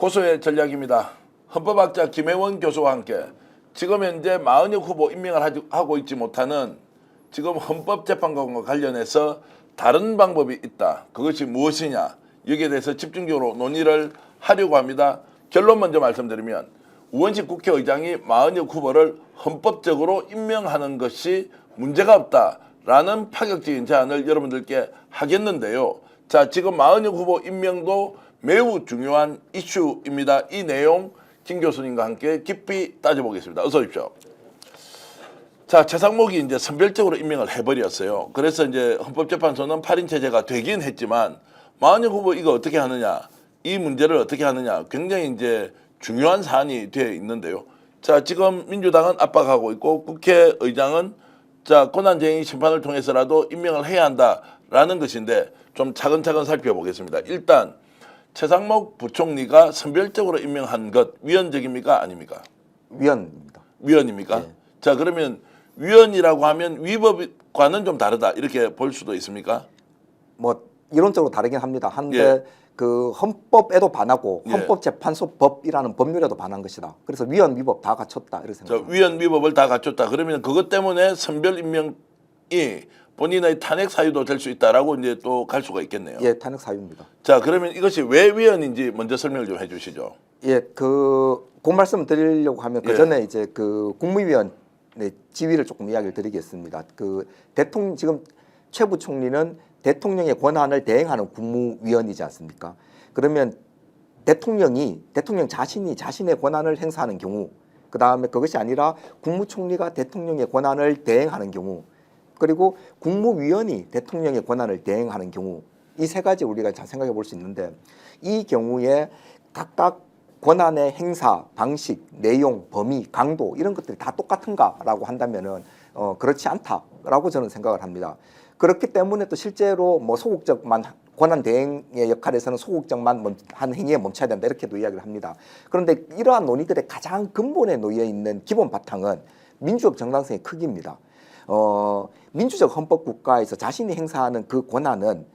고소의 전략입니다. 헌법학자 김혜원 교수와 함께 지금 현재 마은혁 후보 임명을 하고 있지 못하는 지금 헌법재판관과 관련해서 다른 방법이 있다. 그것이 무엇이냐? 여기에 대해서 집중적으로 논의를 하려고 합니다. 결론 먼저 말씀드리면 우원식 국회의장이 마은혁 후보를 헌법적으로 임명하는 것이 문제가 없다라는 파격적인 제안을 여러분들께 하겠는데요. 자, 지금 마은혁 후보 임명도 매우 중요한 이슈입니다. 이 내용 김 교수님과 함께 깊이 따져보겠습니다. 어서 오십시오. 자, 최상목이 이제 선별적으로 임명을 해버렸어요. 그래서 이제 헌법재판소는 8인 체제가 되긴 했지만 마은혁 후보 이거 어떻게 하느냐, 이 문제를 어떻게 하느냐 굉장히 이제 중요한 사안이 되어 있는데요. 자, 지금 민주당은 압박하고 있고 국회의장은 자, 권한쟁의 심판을 통해서라도 임명을 해야 한다라는 것인데 좀 차근차근 살펴보겠습니다. 일단 최상목 부총리가 선별적으로 임명한 것 위헌적입니까? 아닙니까? 위헌입니다. 위헌입니까? 네. 자, 그러면 위헌이라고 하면 위법과는 좀 다르다 이렇게 볼 수도 있습니까? 뭐 이론적으로 다르긴 합니다. 한데 예. 그 헌법에도 반하고 예. 헌법재판소법이라는 법률에도 반한 것이다. 그래서 위헌 위법 다 갖췄다 이렇게 자, 생각합니다. 위헌 위법을 다 갖췄다. 그러면 그것 때문에 선별 임명이 본인의 탄핵 사유도 될 수 있다라고 이제 또 갈 수가 있겠네요. 예, 탄핵 사유입니다. 자, 그러면 이것이 왜 위헌인지 먼저 설명을 좀 해주시죠. 예, 그 말씀 드리려고 하면 그 전에 이제 그 국무위원의 지위를 조금 이야기를 드리겠습니다. 그 대통령 지금 최 부총리는 대통령의 권한을 대행하는 국무위원이지 않습니까? 그러면 대통령 자신이 자신의 권한을 행사하는 경우, 그 다음에 그것이 아니라 국무총리가 대통령의 권한을 대행하는 경우, 그리고 국무위원이 대통령의 권한을 대행하는 경우, 이 세 가지 우리가 잘 생각해 볼 수 있는데 이 경우에 각각 권한의 행사, 방식, 내용, 범위, 강도 이런 것들이 다 똑같은가라고 한다면은 그렇지 않다라고 저는 생각을 합니다. 그렇기 때문에 또 실제로 뭐 소극적만 권한 대행의 역할에서는 소극적만 한 행위에 멈춰야 된다 이렇게도 이야기를 합니다. 그런데 이러한 논의들의 가장 근본에 놓여 있는 기본 바탕은 민주적 정당성의 크기입니다. 민주적 헌법 국가에서 자신이 행사하는 그 권한은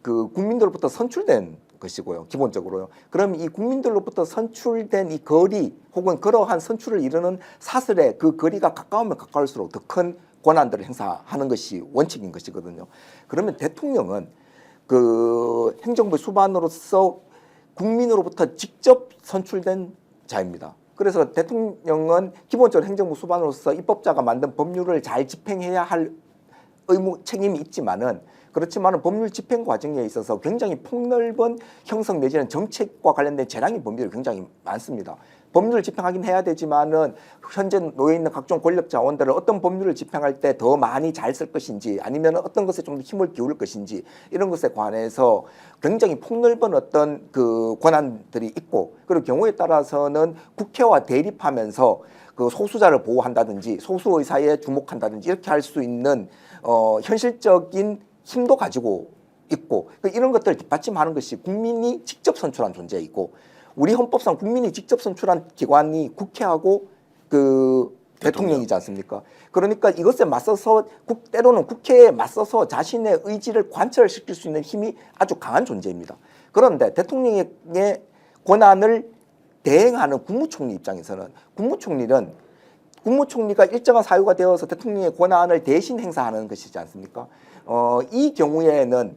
그 국민들로부터 선출된 것이고요. 기본적으로요. 그럼 이 국민들로부터 선출된 이 거리 혹은 그러한 선출을 이루는 사슬의 그 거리가 가까우면 가까울수록 더 큰 권한들을 행사하는 것이 원칙인 것이거든요. 그러면 대통령은 그 행정부 수반으로서 국민으로부터 직접 선출된 자입니다. 그래서 대통령은 기본적으로 행정부 수반으로서 입법자가 만든 법률을 잘 집행해야 할 의무 책임이 있지만은 그렇지만은 법률 집행 과정에 있어서 굉장히 폭넓은 형성 내지는 정책과 관련된 재량의 범위가 굉장히 많습니다. 법률을 집행하긴 해야 되지만은 현재 놓여 있는 각종 권력 자원들을 어떤 법률을 집행할 때 더 많이 잘 쓸 것인지 아니면 어떤 것에 좀 더 힘을 기울일 것인지 이런 것에 관해서 굉장히 폭넓은 어떤 그 권한들이 있고 그리고 경우에 따라서는 국회와 대립하면서 그 소수자를 보호한다든지 소수 의사에 주목한다든지 이렇게 할 수 있는 현실적인 힘도 가지고 있고 이런 것들을 뒷받침하는 것이 국민이 직접 선출한 존재이고 우리 헌법상 국민이 직접 선출한 기관이 국회하고 그 대통령이지 않습니까? 그러니까 이것에 맞서서 때로는 국회에 맞서서 자신의 의지를 관철시킬 수 있는 힘이 아주 강한 존재입니다. 그런데 대통령의 권한을 대행하는 국무총리 입장에서는 국무총리가 일정한 사유가 되어서 대통령의 권한을 대신 행사하는 것이지 않습니까? 이 경우에는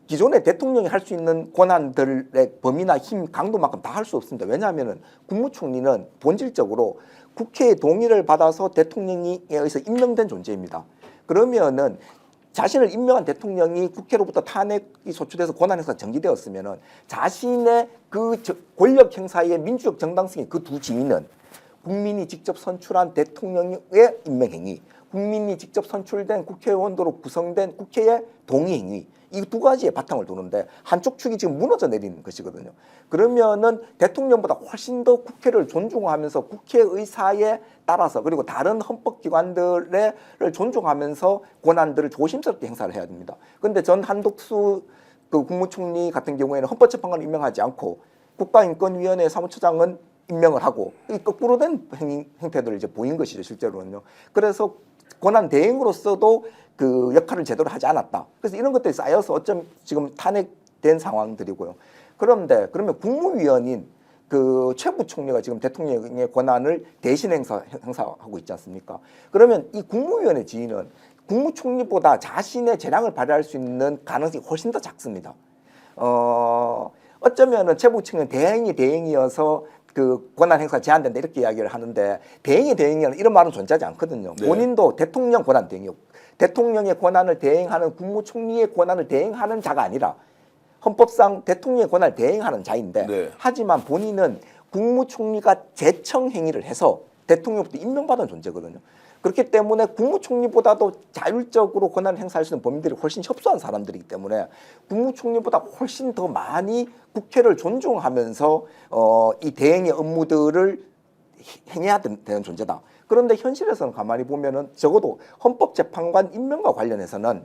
기존의 대통령이 할 수 있는 권한들의 범위나 힘, 강도만큼 다 할 수 없습니다. 왜냐하면 국무총리는 본질적으로 국회의 동의를 받아서 대통령에 의해서 임명된 존재입니다. 그러면은 자신을 임명한 대통령이 국회로부터 탄핵이 소추돼서 권한 행사가 정지되었으면은 자신의 그 권력 행사의 민주적 정당성의 그 두 지위는 국민이 직접 선출한 대통령의 임명행위, 국민이 직접 선출된 국회의원으로 구성된 국회의 동의행위 이 두 가지의 바탕을 두는데 한쪽 축이 지금 무너져 내리는 것이거든요. 그러면은 대통령보다 훨씬 더 국회를 존중하면서 국회 의사에 따라서 그리고 다른 헌법기관들을 존중하면서 권한들을 조심스럽게 행사를 해야 됩니다. 그런데 전 한덕수 그 국무총리 같은 경우에는 헌법재판관을 임명하지 않고 국가인권위원회 사무처장은 임명을 하고 이 거꾸로 된 행태들을 이제 보인 것이죠, 실제로는요. 그래서 권한 대행으로서도 그 역할을 제대로 하지 않았다. 그래서 이런 것들이 쌓여서 어쩜 지금 탄핵된 상황들이고요. 그런데 그러면 국무위원인 그 최 부총리가 지금 대통령의 권한을 대신 행사하고 있지 않습니까? 그러면 이 국무위원의 지위는 국무총리보다 자신의 재량을 발휘할 수 있는 가능성이 훨씬 더 작습니다. 어쩌면은 최 부총리는 대행이어서 그 권한 행사 제한된다 이렇게 이야기를 하는데 대행이라는 이런 말은 존재하지 않거든요. 네. 본인도 대통령 권한 대행이요. 대통령의 권한을 대행하는 국무총리의 권한을 대행하는 자가 아니라 헌법상 대통령의 권한을 대행하는 자인데 네. 하지만 본인은 국무총리가 제청 행위를 해서 대통령부터 임명받은 존재거든요. 그렇기 때문에 국무총리보다도 자율적으로 권한을 행사할 수 있는 범인들이 훨씬 협소한 사람들이기 때문에 국무총리보다 훨씬 더 많이 국회를 존중하면서 이 대행의 업무들을 행해야 되는 존재다. 그런데 현실에서는 가만히 보면은 적어도 헌법재판관 임명과 관련해서는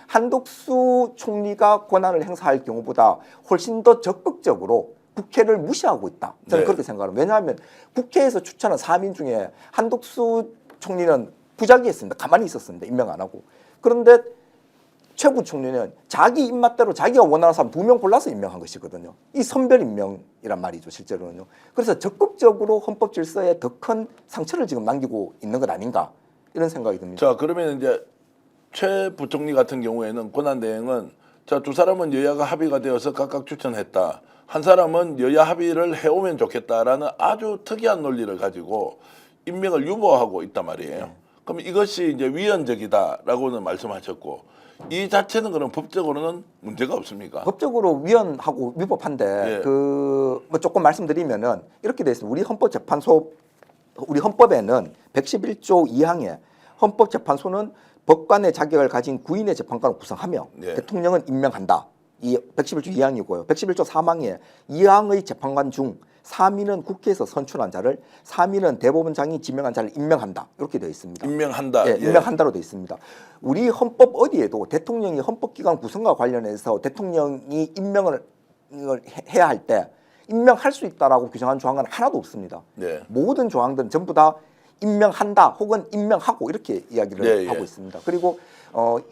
한덕수 총리가 권한을 행사할 경우보다 훨씬 더 적극적으로 국회를 무시하고 있다. 저는 네. 그렇게 생각합니다. 왜냐하면 국회에서 추천한 3인 중에 한덕수 총리는 부작위했습니다. 가만히 있었습니다. 임명 안 하고. 그런데 최 부총리는 자기 입맛대로 자기가 원하는 사람 2명 골라서 임명한 것이거든요. 이 선별 임명이란 말이죠, 실제로는요. 그래서 적극적으로 헌법 질서에 더 큰 상처를 지금 남기고 있는 것 아닌가 이런 생각이 듭니다. 자, 그러면 이제 최 부총리 같은 경우에는 권한 대행은 자, 두 사람은 여야가 합의가 되어서 각각 추천했다. 한 사람은 여야 합의를 해오면 좋겠다라는 아주 특이한 논리를 가지고 임명을 유보하고 있단 말이에요. 그럼 이것이 이제 위헌적이다라고는 말씀하셨고 이 자체는 그럼 법적으로는 문제가 없습니까? 법적으로 위헌하고 위법한데 예. 뭐 조금 말씀드리면은 이렇게 돼 있습니다. 우리 헌법에는 111조 2항에 헌법재판소는 법관의 자격을 가진 구인의 재판관을 구성하며 예. 대통령은 임명한다. 이 111조 2항이고요. 111조 3항에 2항의 재판관 중 3인은 국회에서 선출한 자를 3인은 대법원장이 지명한 자를 임명한다. 이렇게 되어 있습니다. 임명한다. 예, 임명한다로 되어 있습니다. 우리 헌법 어디에도 대통령이 헌법기관 구성과 관련해서 대통령이 임명을 해야 할 때 임명할 수 있다라고 규정한 조항은 하나도 없습니다. 예. 모든 조항들은 전부 다 임명한다 혹은 임명하고 이렇게 이야기를 하고 있습니다. 그리고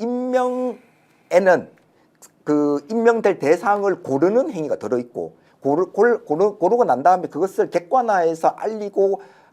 임명에는 그 임명될 대상을 고르는 행위가 들어있고 고르고 난 다음에 그것을 객관화해서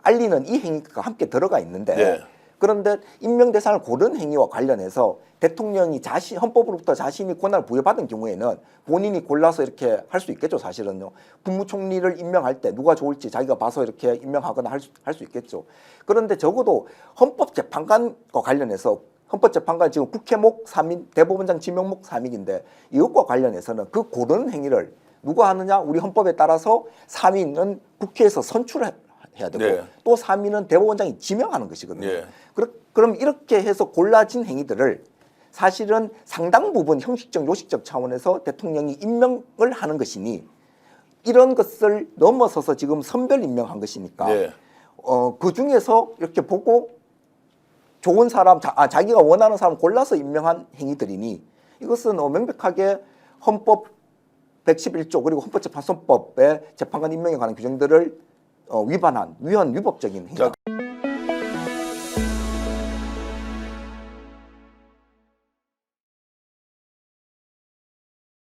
알리는 이 행위가 함께 들어가 있는데 네. 그런데 임명 대상을 고르는 행위와 관련해서 대통령이 헌법으로부터 자신이 권한을 부여받은 경우에는 본인이 골라서 이렇게 할 수 있겠죠. 사실은요. 국무총리를 임명할 때 누가 좋을지 자기가 봐서 이렇게 임명하거나 할 수 있겠죠. 그런데 적어도 헌법재판관과 관련해서 헌법재판관 지금 국회목 3인, 대법원장 지명목 3인인데 이것과 관련해서는 그 고르는 행위를 누가 하느냐? 우리 헌법에 따라서 3인은 국회에서 선출해야 되고 네. 또 3인은 대법원장이 지명하는 것이거든요. 네. 그럼 이렇게 해서 골라진 행위들을 사실은 상당 부분 형식적, 요식적 차원에서 대통령이 임명을 하는 것이니 이런 것을 넘어서서 지금 선별 임명한 것이니까 네. 그 중에서 이렇게 보고 좋은 사람, 자기가 원하는 사람 골라서 임명한 행위들이니 이것은 명백하게 헌법 111조 그리고 헌법재판소법의 재판관 임명에 관한 규정들을 위반한 위헌 위법적인 행위.